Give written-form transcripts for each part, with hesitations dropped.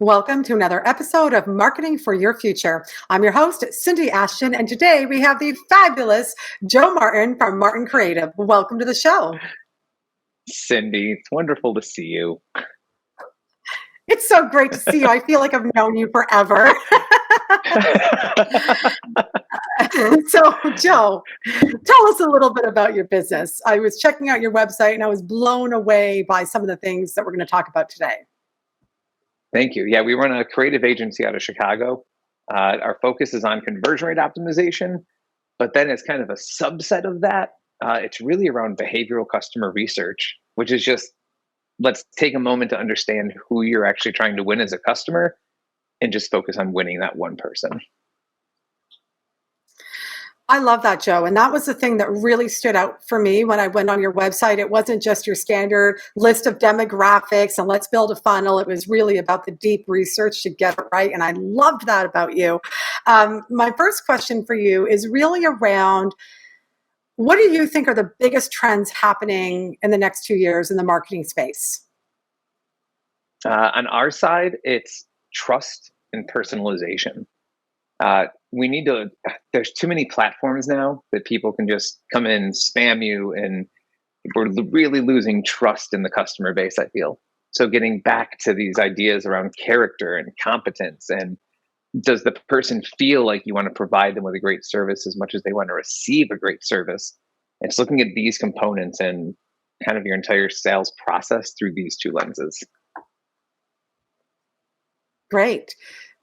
Welcome to another episode of Marketing for Your Future. I'm your host, Cindy Ashton, and today we have the fabulous Joe Martin from Martin Creative. Welcome to the show. Cindy, it's wonderful to see you. It's so great to see you. I feel like I've known you forever. So, Joe, tell us a little bit about your business. I was checking out your website and I was blown away by some of the things that we're going to talk about today. Thank you. Yeah, we run a creative agency out of Chicago. Our focus is on conversion rate optimization, but then it's kind of a subset of that. It's really around behavioral customer research, which is just let's take a moment to understand who you're actually trying to win as a customer and just focus on winning that one person. I love that, Joe. And that was the thing that really stood out for me when I went on your website. It wasn't just your standard list of demographics and let's build a funnel. It was really about the deep research to get it right. And I loved that about you. My first question for you is really around what do you think are the biggest trends happening in the next 2 years in the marketing space? On our side, it's trust and personalization. There's too many platforms now that people can just come in, spam you, and we're really losing trust in the customer base, I feel. So getting back to these ideas around character and competence, and does the person feel like you want to provide them with a great service as much as they want to receive a great service? It's looking at these components and kind of your entire sales process through these two lenses. Great.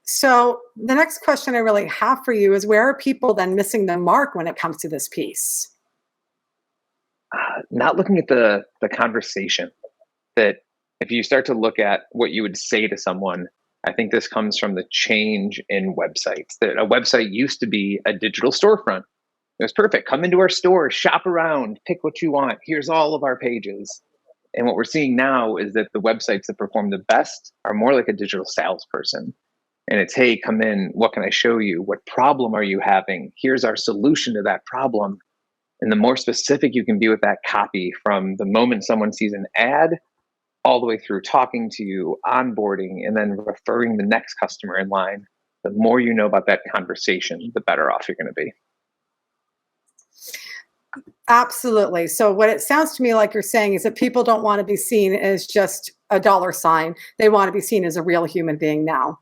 So the next question I really have for you is where are people then missing the mark when it comes to this piece? Not looking at the conversation. That if you start to look at what you would say to someone, I think this comes from the change in websites. That a website used to be a digital storefront. It was perfect. Come into our store, shop around, pick what you want. Here's all of our pages. And what we're seeing now is that the websites that perform the best are more like a digital salesperson. And it's, hey, come in. What can I show you? What problem are you having? Here's our solution to that problem. And the more specific you can be with that copy from the moment someone sees an ad all the way through talking to you, onboarding, and then referring the next customer in line, the more you know about that conversation, the better off you're going to be. Absolutely. So what it sounds to me like you're saying is that people don't want to be seen as just a dollar sign. They want to be seen as a real human being now.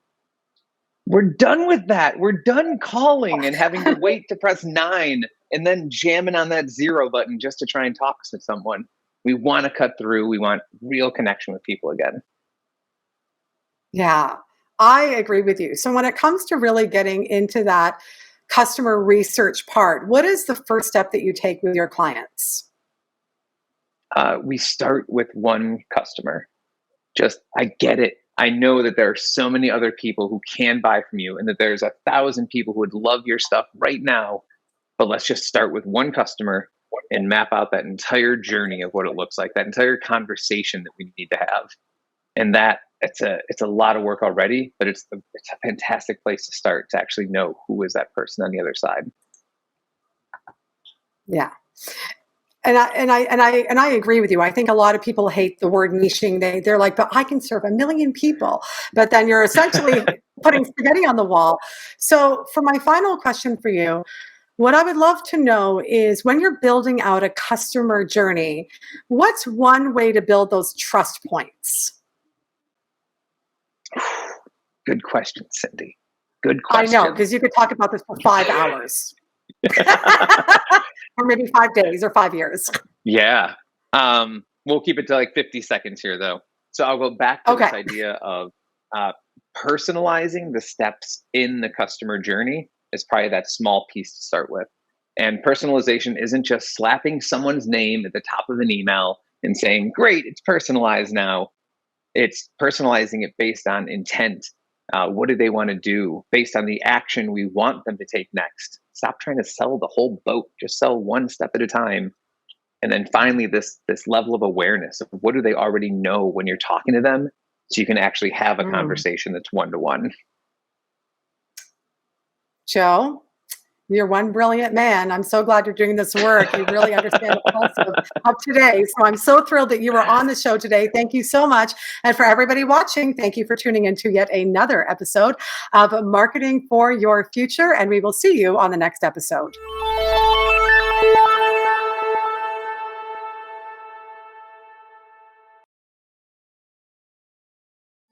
We're done with that. We're done calling and having to wait to press 9 and then jamming on that 0 button just to try and talk to someone. We want to cut through. We want real connection with people again. Yeah, I agree with you. So when it comes to really getting into that customer research part, what is the first step that you take with your clients? We start with one customer. I get it. I know that there are so many other people who can buy from you and that there's 1,000 people who would love your stuff right now, but let's just start with one customer and map out that entire journey of what it looks like, that entire conversation that we need to have. And that it's a lot of work already, but it's a fantastic place to start to actually know who is that person on the other side. Yeah. And I agree with you. I think a lot of people hate the word niching. They're like, but I can serve 1 million people. But then you're essentially putting spaghetti on the wall. So for my final question for you, what I would love to know is when you're building out a customer journey, what's one way to build those trust points? Good question, Cindy. Good question. I know, because you could talk about this for 5 hours. Or maybe 5 days or 5 years. Yeah. We'll keep it to like 50 seconds here, though. So I'll go back to this idea of personalizing the steps in the customer journey is probably that small piece to start with. And personalization isn't just slapping someone's name at the top of an email and saying, great, it's personalized now. It's personalizing it based on intent. What do they want to do based on the action we want them to take next? Stop trying to sell the whole boat. Just sell one step at a time. And then finally, this level of awareness of what do they already know when you're talking to them, so you can actually have a conversation that's one-to-one. Joe, You're one brilliant man. I'm so glad you're doing this work. You really understand the pulse of today. So I'm so thrilled that you were on the show today. Thank you so much. And for everybody watching, thank you for tuning into yet another episode of Marketing for Your Future. And we will see you on the next episode.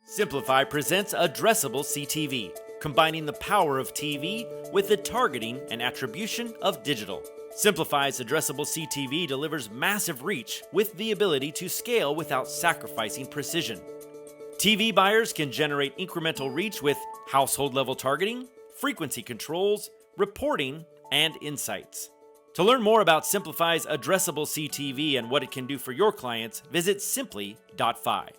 Simplify presents Addressable CTV, combining the power of TV with the targeting and attribution of digital. Simplify's Addressable CTV delivers massive reach with the ability to scale without sacrificing precision. TV buyers can generate incremental reach with household-level targeting, frequency controls, reporting, and insights. To learn more about Simplify's Addressable CTV and what it can do for your clients, visit simply.fi.